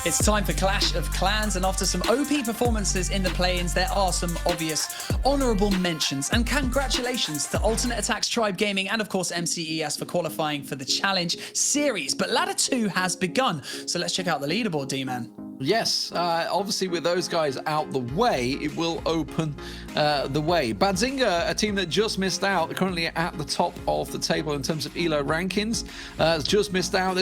It's time for Clash of Clans, and after some OP performances in the play-ins, there are some obvious honourable mentions. And congratulations to Alternate Attacks Tribe Gaming and, of course, MCES for qualifying for the Challenge Series. But Ladder 2 has begun, so let's check out the leaderboard, D-Man. Yes, obviously with those guys out the way, it will open the way. Badzinga, a team that just missed out, currently at the top of the table in terms of ELO rankings, has just missed out.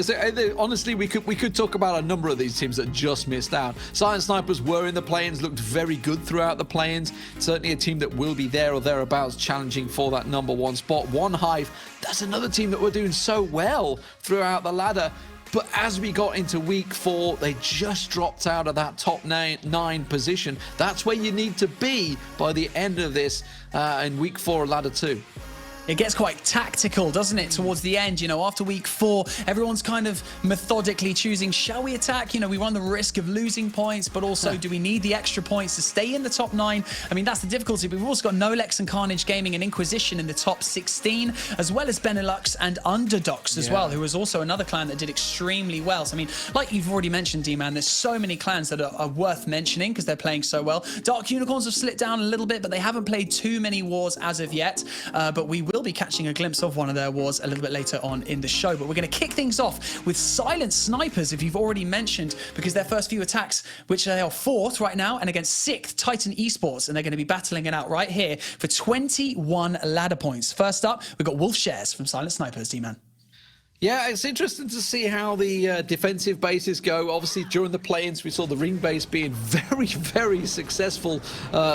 Honestly, we could talk about a number of these teams that just missed out. Silent Snipers were in the play-ins, looked very good throughout the play-ins. Certainly a team that will be there or thereabouts challenging for that #1 spot. One Hive, that's another team that were doing so well throughout the ladder. But as we got into week 4, they just dropped out of that top 9 position. That's where you need to be by the end of this in week 4 of ladder 2. It gets quite tactical, doesn't it, towards the end? You know, after week 4, everyone's kind of methodically choosing, shall we attack? You know, we run the risk of losing points, but also do we need the extra points to stay in the top 9? I mean, that's the difficulty. But we've also got Nolex and Carnage Gaming and Inquisition in the top 16, as well as Benelux and Underdogs as well, who was also another clan that did extremely well. So, I mean, like you've already mentioned, D-Man, there's so many clans that are worth mentioning because they're playing so well. Dark Unicorns have slipped down a little bit, but they haven't played too many wars as of yet. But we will be catching a glimpse of one of their wars a little bit later on in the show. But we're going to kick things off with Silent Snipers, if you've already mentioned, because their first few attacks, which they are 4th right now, and against 6th Titan Esports, and they're going to be battling it out right here for 21 ladder points. First up, we've got Wolf Shares from Silent Snipers, D-Man. Yeah, it's interesting to see how the defensive bases go. Obviously, during the play-ins, we saw the ring base being very, very successful.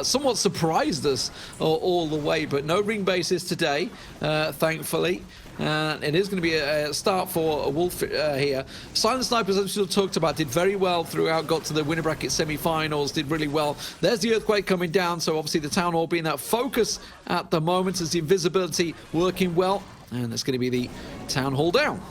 Somewhat surprised us all the way, but no ring bases today, thankfully. It is going to be a start for Wolf here. Silent Snipers, as we sort of talked about, did very well throughout, got to the winner bracket semi-finals, did really well. There's the Earthquake coming down, so obviously the Town Hall being that focus at the moment as the invisibility working well. And it's going to be the Town Hall down.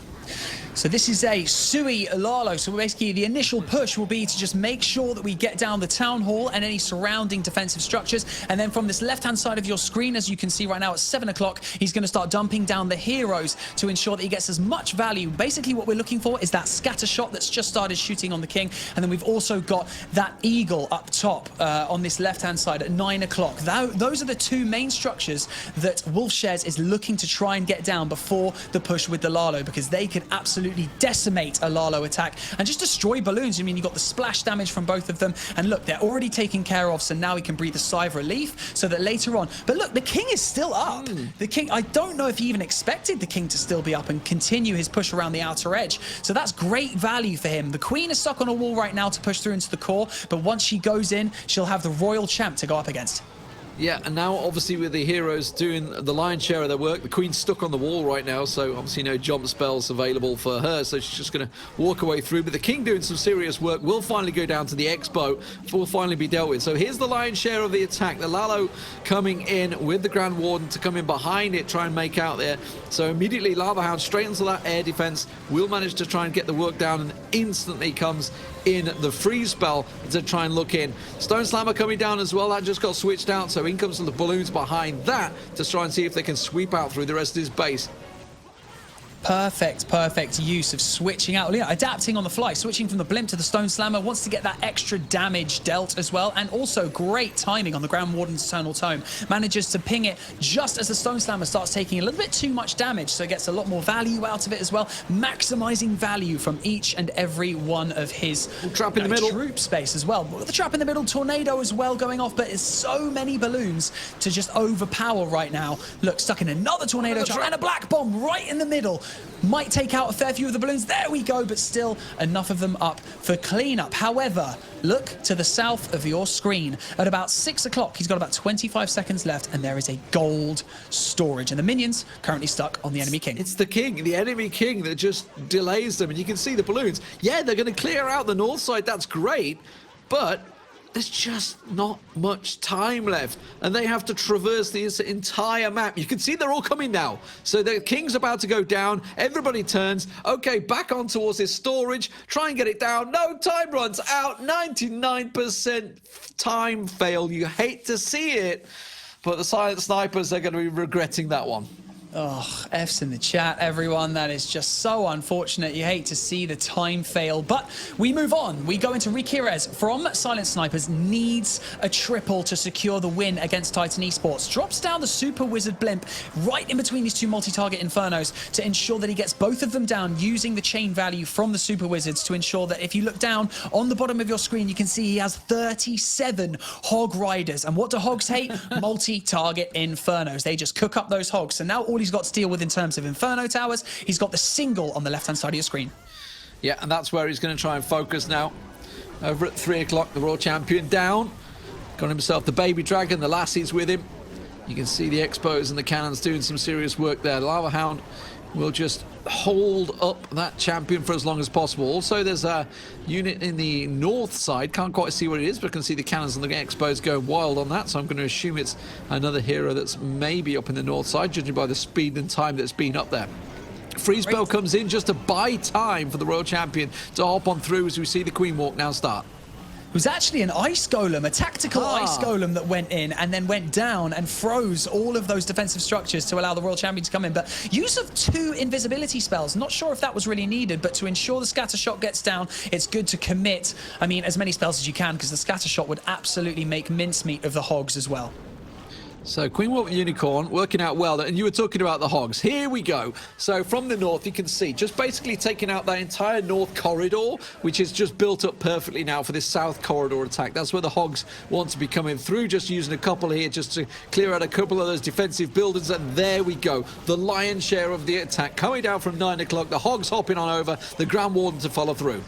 So this is a Sui Lalo. So basically the initial push will be to just make sure that we get down the Town Hall and any surrounding defensive structures. And then from this left-hand side of your screen, as you can see right now at 7 o'clock, he's going to start dumping down the heroes to ensure that he gets as much value. Basically what we're looking for is that scatter shot that's just started shooting on the King. And then we've also got that Eagle up top on this left-hand side at 9 o'clock. Those are the 2 main structures that Wolf Shares is looking to try and get down before the push with the Lalo, because they could absolutely decimate a Lalo attack and just destroy balloons. I mean, you got the splash damage from both of them, and look, they're already taken care of, so now he can breathe a sigh of relief so that later on. But look, the King is still up. The King, I don't know if he even expected the King to still be up and continue his push around the outer edge, so that's great value for him. The Queen is stuck on a wall right now to push through into the core, but once she goes in, she'll have the Royal Champ to go up against. Yeah, and now obviously with the heroes doing the lion's share of their work, the Queen's stuck on the wall right now, so obviously no jump spells available for her, so she's just going to walk away through. But the King doing some serious work will finally go down to the Expo, will finally be dealt with. So here's the lion's share of the attack. The Lalo coming in with the Grand Warden to come in behind it, try and make out there. So immediately Lava Hound straight into that air defense, will manage to try and get the work down, and instantly comes in the freeze spell to try and look in. Stone Slammer coming down as well, that just got switched out, so in comes the balloons behind that to try and see if they can sweep out through the rest of his base. Perfect use of switching out, adapting on the fly, switching from the Blimp to the Stone Slammer, wants to get that extra damage dealt as well, and also great timing on the Grand Warden's Eternal Tome. Manages to ping it just as the Stone Slammer starts taking a little bit too much damage, so gets a lot more value out of it as well, maximizing value from each and every one of his trap in the middle troop space as well. The trap in the middle, tornado as well going off, but it's so many balloons to just overpower right now. Look, stuck in another tornado trap and a black bomb right in the middle. Might take out a fair few of the balloons. There we go, but still enough of them up for cleanup. However, look to the south of your screen. At about 6 o'clock, he's got about 25 seconds left, and there is a gold storage. And the minions currently stuck on the enemy King. It's the King, the enemy King, that just delays them. And you can see the balloons. Yeah, they're going to clear out the north side. That's great. But there's just not much time left, and they have to traverse this entire map. You can see they're all coming now. So the King's about to go down. Everybody turns. Okay, back on towards his storage. Try and get it down. No, time runs out. 99% time fail. You hate to see it, but the Silent Snipers are going to be regretting that one. Oh, F's in the chat, everyone. That is just so unfortunate. You hate to see the time fail, but we move on. We go into Rikirez from Silent Snipers, needs a triple to secure the win against Titan Esports. Drops down the Super Wizard Blimp right in between these two multi-target Infernos to ensure that he gets both of them down using the chain value from the Super Wizards to ensure that if you look down on the bottom of your screen, you can see he has 37 Hog Riders. And what do Hogs hate? Multi-target Infernos. They just cook up those Hogs. So now all he's got to deal with in terms of Inferno Towers, he's got the single on the left-hand side of your screen. Yeah, and that's where he's going to try and focus now. Over at 3 o'clock, the World Champion down. Got himself the Baby Dragon, the lassies with him. You can see the Expos and the Cannons doing some serious work there. Lava Hound will just hold up that champion for as long as possible. Also, there's a unit in the north side. Can't quite see what it is, but I can see the Cannons and the Expos going wild on that. So I'm going to assume it's another hero that's maybe up in the north side, judging by the speed and time that's been up there. Freeze Bell comes in just to buy time for the Royal Champion to hop on through as we see the Queen Walk now start. It was actually an ice golem, a tactical ice golem that went in and then went down and froze all of those defensive structures to allow the Royal Champion to come in. But use of 2 invisibility spells, not sure if that was really needed, but to ensure the scatter shot gets down, it's good to commit, I mean, as many spells as you can, because the scatter shot would absolutely make mincemeat of the Hogs as well. So Queen Walk Unicorn working out well, and you were talking about the Hogs. Here we go. So from the north, you can see just basically taking out that entire north corridor, which is just built up perfectly now for this south corridor attack. That's where the Hogs want to be coming through, just using a couple here just to clear out a couple of those defensive buildings, and there we go. The lion's share of the attack coming down from 9 o'clock. The Hogs hopping on over, the Grand Warden to follow through.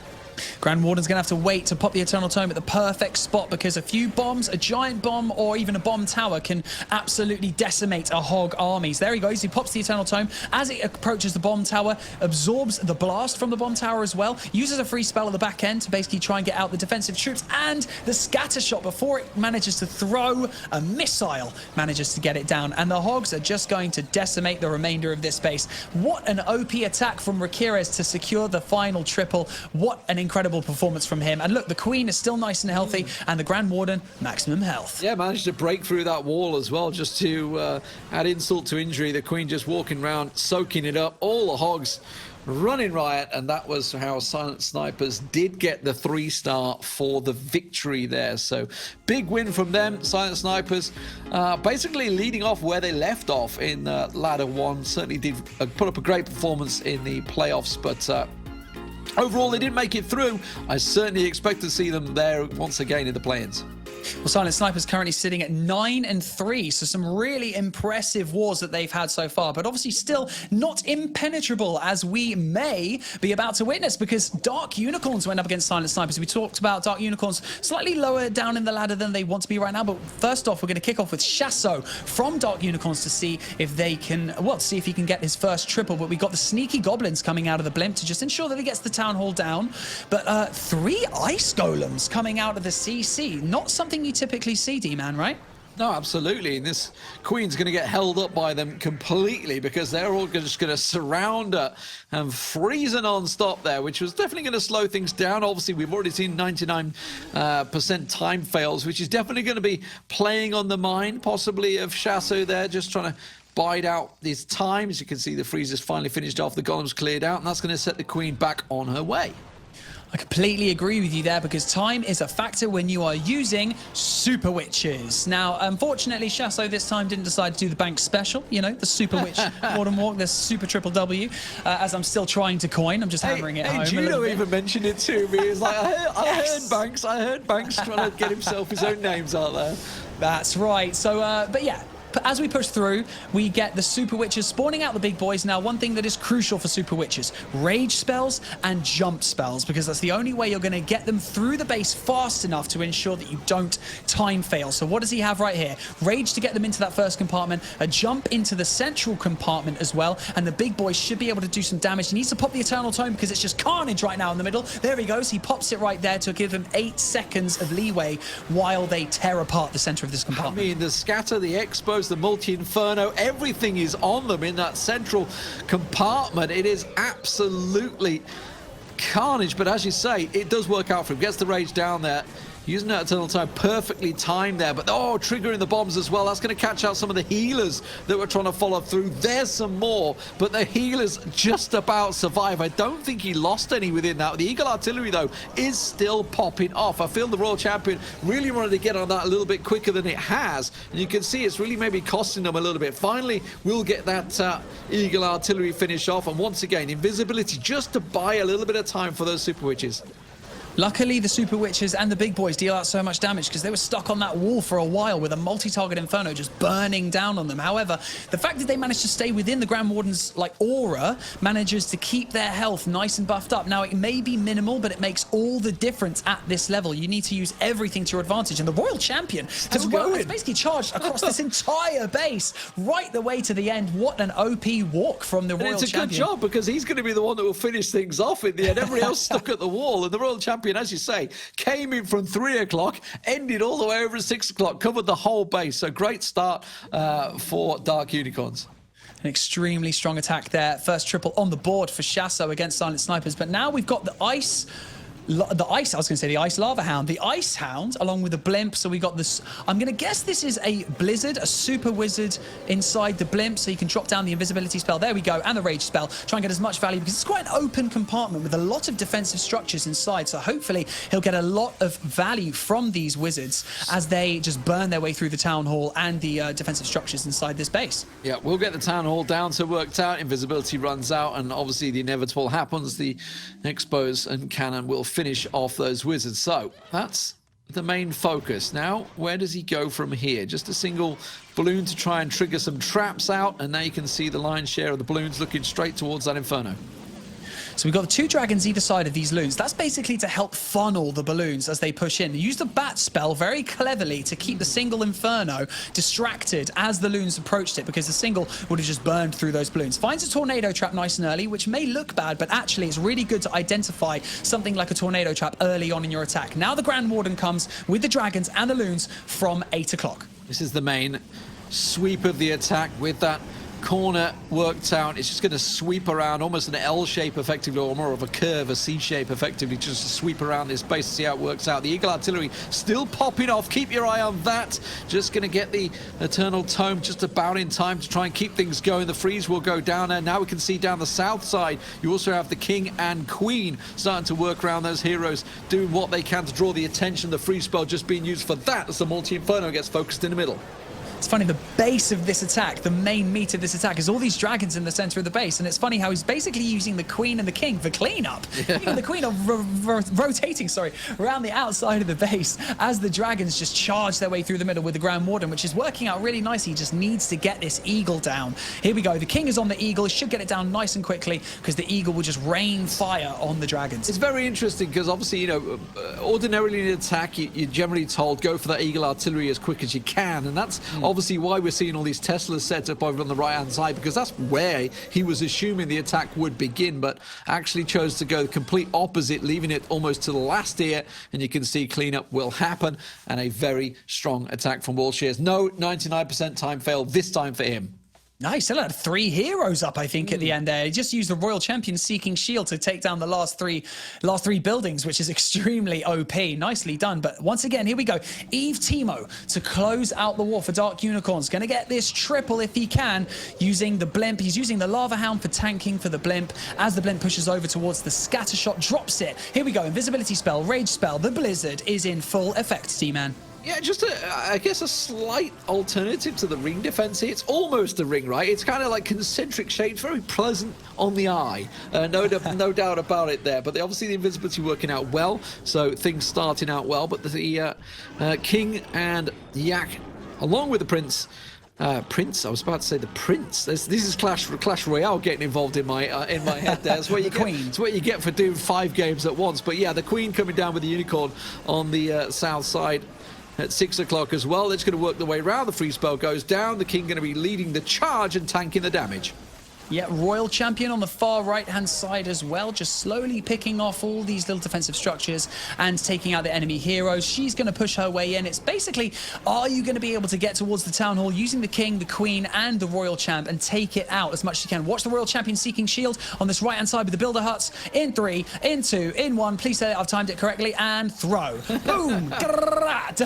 Grand Warden's going to have to wait to pop the Eternal Tome at the perfect spot, because a few bombs, a giant bomb or even a bomb tower can absolutely decimate a Hog armies. There he goes. He pops the Eternal Tome. As it approaches the bomb tower, absorbs the blast from the bomb tower as well, uses a free spell at the back end to basically try and get out the defensive troops, and the scatter shot before it manages to throw a missile manages to get it down, and the Hogs are just going to decimate the remainder of this base. What an OP attack from Rikirez to secure the final triple. What an incredible performance from him. And look, the Queen is still nice and healthy, and the Grand Warden, maximum health. Yeah, managed to break through that wall as well, just to add insult to injury. The Queen just walking around, soaking it up. All the Hogs running riot, and that was how Silent Snipers did get the 3-star for the victory there. So big win from them. Silent Snipers basically leading off where they left off in ladder 1. Certainly did put up a great performance in the playoffs, but overall, they didn't make it through. I certainly expect to see them there once again in the play-ins. Well, Silent Snipers currently sitting at 9-3, so some really impressive wars that they've had so far, but obviously still not impenetrable, as we may be about to witness, because Dark Unicorns went up against Silent Snipers. We talked about Dark Unicorns slightly lower down in the ladder than they want to be right now, but first off, we're going to kick off with Chasso from Dark Unicorns to see if they can, well, see if he can get his first triple. But we got the sneaky goblins coming out of the blimp to just ensure that he gets the town hall down. But 3 ice golems coming out of the CC, not something you typically see, D-Man, right? No, absolutely. And this Queen's going to get held up by them completely, because they're all just going to surround her and freeze her non-stop there, which was definitely going to slow things down. Obviously, we've already seen 99% time fails, which is definitely going to be playing on the mind, possibly, of Chasso there, just trying to bide out his time. As you can see, the freezer's finally finished off, the golems cleared out, and that's going to set the Queen back on her way. I completely agree with you there, because time is a factor when you are using Super Witches. Now, unfortunately, Chasso this time didn't decide to do the bank special, you know, the Super Witch Modern Walk, the Super Triple W, as I'm still trying to coin. I'm just hammering it home a little Juno bit. even mentioned it to me. He's like, I heard Banks trying to get himself his own names out there. That's right. So, but yeah. As we push through, we get the Super Witches spawning out the big boys. Now, one thing that is crucial for Super Witches, rage spells and jump spells, because that's the only way you're going to get them through the base fast enough to ensure that you don't time fail. So what does he have right here? Rage to get them into that first compartment, a jump into the central compartment as well, and the big boys should be able to do some damage. He needs to pop the Eternal Tome, because it's just carnage right now in the middle. There he goes. He pops it right there to give him 8 seconds of leeway while they tear apart the center of this compartment. I mean, the scatter, the expos, the multi-inferno, everything is on them in that central compartment. It is absolutely carnage, but as you say, it does work out for him. Gets the rage down there. Using that eternal time perfectly timed there, but oh, triggering the bombs as well. That's going to catch out some of the healers that were trying to follow through. There's some more, but the healers just about survive. I don't think he lost any within that. The Eagle Artillery, though, is still popping off. I feel the Royal Champion really wanted to get on that a little bit quicker than it has, and you can see it's really maybe costing them a little bit. Finally, we'll get that Eagle Artillery finish off, and once again, invisibility just to buy a little bit of time for those Super Witches. Luckily, the Super Witches and the big boys deal out so much damage because they were stuck on that wall for a while with a multi-target Inferno just burning down on them. However, the fact that they managed to stay within the Grand Warden's aura manages to keep their health nice and buffed up. Now, it may be minimal, but it makes all the difference at this level. You need to use everything to your advantage. And the Royal Champion has basically charged across this entire base right the way to the end. What an OP walk from the Royal Champion. It's a good job because he's going to be the one that will finish things off in the end. Everybody else stuck at the wall, and the Royal Champion, as you say, came in from 3 o'clock, ended all the way over at 6 o'clock, covered the whole base. So great start for Dark Unicorns. An extremely strong attack there. First triple on the board for Shasso against Silent Snipers. But now we've got the Ice Lava Hound, the Ice Hound, along with the Blimp. So we got this, I'm going to guess this is a Blizzard, a Super Wizard inside the Blimp, so you can drop down the invisibility spell. There we go, and the Rage spell. Try and get as much value, because it's quite an open compartment with a lot of defensive structures inside. So hopefully he'll get a lot of value from these Wizards as they just burn their way through the Town Hall and the defensive structures inside this base. Yeah, we'll get the Town Hall down to worked out. Invisibility runs out, and obviously the inevitable happens. The Expos and Cannon will finish off those Wizards. So that's the main focus. Now, where does he go from here? Just a single balloon to try and trigger some traps out, and now you can see the lion's share of the balloons looking straight towards that Inferno. So we've got 2 dragons either side of these loons. That's basically to help funnel the balloons as they push in. Use the bat spell very cleverly to keep the single Inferno distracted as the loons approached it, because the single would have just burned through those balloons. Finds a tornado trap nice and early, which may look bad, but actually it's really good to identify something like a tornado trap early on in your attack. Now the Grand Warden comes with the dragons and the loons from 8 o'clock. This is the main sweep of the attack with that corner worked out. It's just going to sweep around almost an L shape effectively, or more of a curve, a C shape effectively, just to sweep around this base to see how it works out. The Eagle Artillery still popping off. Keep your eye on that. Just going to get the Eternal Tome just about in time to try and keep things going. The freeze will go down there. Now we can see down the south side, you also have the King and Queen starting to work around those heroes, doing what they can to draw the attention. The freeze spell just being used for that as the multi-Inferno gets focused in the middle. It's funny, the base of this attack, the main meat of this attack, is all these dragons in the center of the base. And it's funny how he's basically using the Queen and the King for cleanup. Yeah. The Queen are rotating, around the outside of the base as the dragons just charge their way through the middle with the Grand Warden, which is working out really nicely. He just needs to get this Eagle down. Here we go. The King is on the Eagle. He should get it down nice and quickly, because the Eagle will just rain fire on the dragons. It's very interesting because obviously, you know, ordinarily in an attack, you're generally told go for that Eagle Artillery as quick as you can. And that's obviously why we're seeing all these Teslas set up over on the right-hand side, because that's where he was assuming the attack would begin, but actually chose to go the complete opposite, leaving it almost to the last here. And you can see cleanup will happen, and a very strong attack from Wilshire's. No 99% time fail this time for him. Nice. He still had 3 heroes up, I think, at the end there. He just used the Royal Champion Seeking Shield to take down the last three buildings, which is extremely OP. Nicely done. But once again, here we go. Eve Timo to close out the war for Dark Unicorns. Going to get this triple if he can, using the Blimp. He's using the Lava Hound for tanking for the Blimp. As the Blimp pushes over towards the Scatter Shot, drops it. Here we go. Invisibility spell, Rage spell. The Blizzard is in full effect, T-Man. Yeah, just I guess a slight alternative to the ring defense here. It's almost a ring, right? It's kind of like concentric shapes, very pleasant on the eye. No doubt about it there. But obviously the invisibility working out well, so things starting out well. But the King and Yak, along with the Prince, I was about to say the Prince. This is Clash Royale getting involved in my head there. That's what you get. It's what you get for doing 5 games at once. But yeah, the Queen coming down with the Unicorn on the south side at 6 o'clock as well. It's going to work the way around. The free spell goes down. The King going to be leading the charge and tanking the damage. Yeah, Royal Champion on the far right-hand side as well, just slowly picking off all these little defensive structures and taking out the enemy heroes. She's going to push her way in. It's basically, are you going to be able to get towards the Town Hall using the King, the Queen, and the Royal Champ and take it out as much as you can? Watch the Royal Champion seeking shield on this right-hand side with the Builder Huts. In 3, in 2, in 1. Please say I've timed it correctly. And throw. Boom!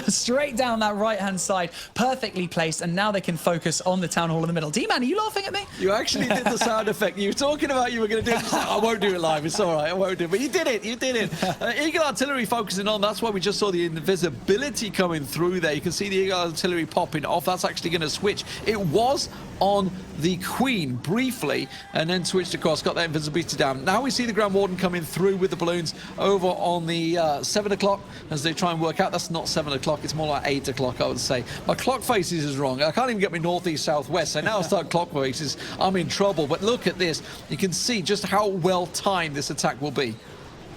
Straight down that right-hand side. Perfectly placed. And now they can focus on the Town Hall in the middle. D-Man, are you laughing at me? You actually did the sound effect. You were talking about you were going to do it. I won't do it live. It's all right. I won't do it. But you did it. You did it. Eagle Artillery focusing on. That's why we just saw the invisibility coming through there. You can see the Eagle Artillery popping off. That's actually going to switch. It was on the Queen briefly and then switched across, got that invisibility down. Now we see the Grand Warden coming through with the balloons over on the 7 o'clock as they try and work out. That's not 7 o'clock. It's more like 8 o'clock, I would say. My clock faces is wrong. I can't even get me northeast, southwest. So now I start clock faces. I'm in trouble. But look at this. You can see just how well timed this attack will be.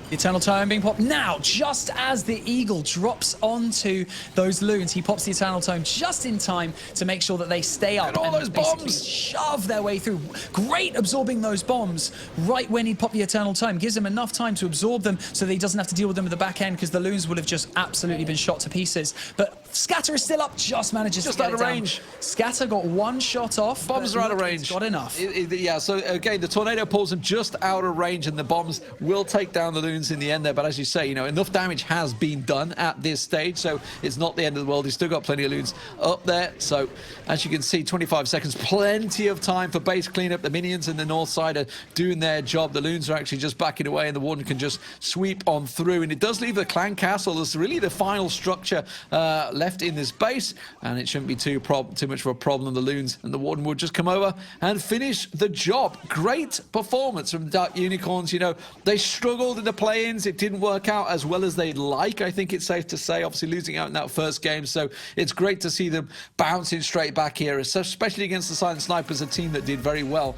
The Eternal Tome being popped now, just as the Eagle drops onto those loons. He pops the Eternal Tome just in time to make sure that they stay up. Look at all those bombs! Shove their way through. Great absorbing those bombs right when he popped the Eternal Tome. Gives him enough time to absorb them so that he doesn't have to deal with them at the back end because the loons would have just absolutely been shot to pieces. But Scatter is still up, just manages to get out of range. Scatter got one shot off. Bombs are out of range. He's got enough. Yeah, so again, the tornado pulls him just out of range and the bombs will take down the loons in the end there. But as you say, you know, enough damage has been done at this stage, so it's not the end of the world. He's still got plenty of loons up there. So as you can see, 25 seconds, plenty of time for base cleanup. The minions in the north side are doing their job. The loons are actually just backing away and the warden can just sweep on through. And it does leave the clan castle as really the final structure left in this base. And it shouldn't be too much of a problem. The loons and the warden will just come over and finish the job. Great performance from Dark Unicorns. You know, they struggled in the play-ins. It didn't work out as well as they'd like, I think it's safe to say, obviously losing out in that first game. So it's great to see them bouncing straight back here, especially against the Silent Snipers, a team that did very well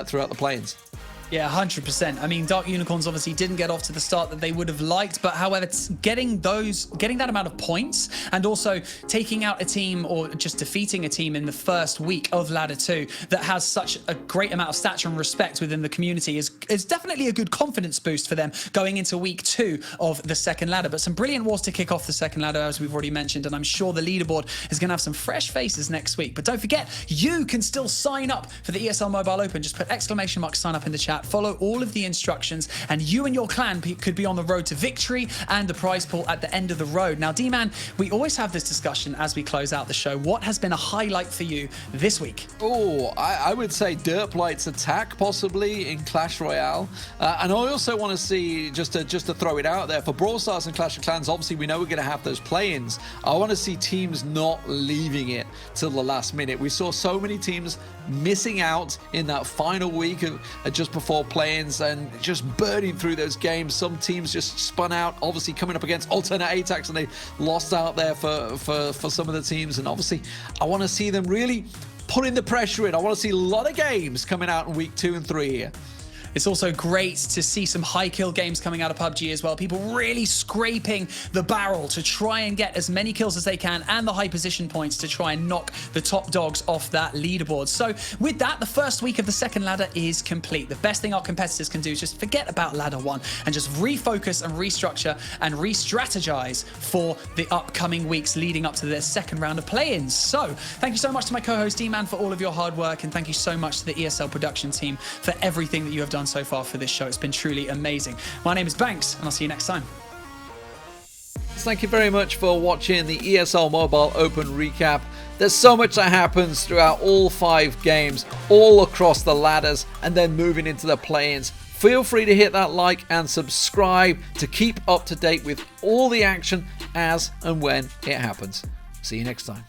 throughout the play-ins. Yeah, 100%. I mean, Dark Unicorns obviously didn't get off to the start that they would have liked, but however, it's getting that amount of points and also taking out a team or just defeating a team in the first week of Ladder 2 that has such a great amount of stature and respect within the community is definitely a good confidence boost for them going into week 2 of the second ladder. But some brilliant wars to kick off the second ladder, as we've already mentioned, and I'm sure the leaderboard is going to have some fresh faces next week. But don't forget, you can still sign up for the ESL Mobile Open. Just put ! sign up in the chat. Follow all of the instructions and you and your clan could be on the road to victory and the prize pool at the end of the road. Now, D-Man, we always have this discussion as we close out the show. What has been a highlight for you this week? Oh, I would say Dirtblight's attack possibly in Clash Royale. And I also want to see, just to throw it out there, for Brawl Stars and Clash of Clans, obviously we know we're going to have those play-ins. I want to see teams not leaving it till the last minute. We saw so many teams missing out in that final week of just before play-ins and just burning through those games. Some teams just spun out, obviously coming up against alternate ATACs, and they lost out there for some of the teams. And obviously I want to see them really putting the pressure in. I want to see a lot of games coming out in week 2 and 3 here. It's also great to see some high kill games coming out of PUBG as well. People really scraping the barrel to try and get as many kills as they can and the high position points to try and knock the top dogs off that leaderboard. So with that, the first week of the second ladder is complete. The best thing our competitors can do is just forget about ladder 1 and just refocus and restructure and re-strategize for the upcoming weeks leading up to their second round of play-ins. So thank you so much to my co-host D-Man for all of your hard work, and thank you so much to the ESL production team for everything that you have done so far for this show. It's been truly amazing. My name is Banks, and I'll see you next time. Thank you very much for watching the ESL Mobile Open recap. There's so much that happens throughout all 5 games, all across the ladders, and then moving into the play-ins. Feel free to hit that like and subscribe to keep up to date with all the action as and when it happens. See you next time.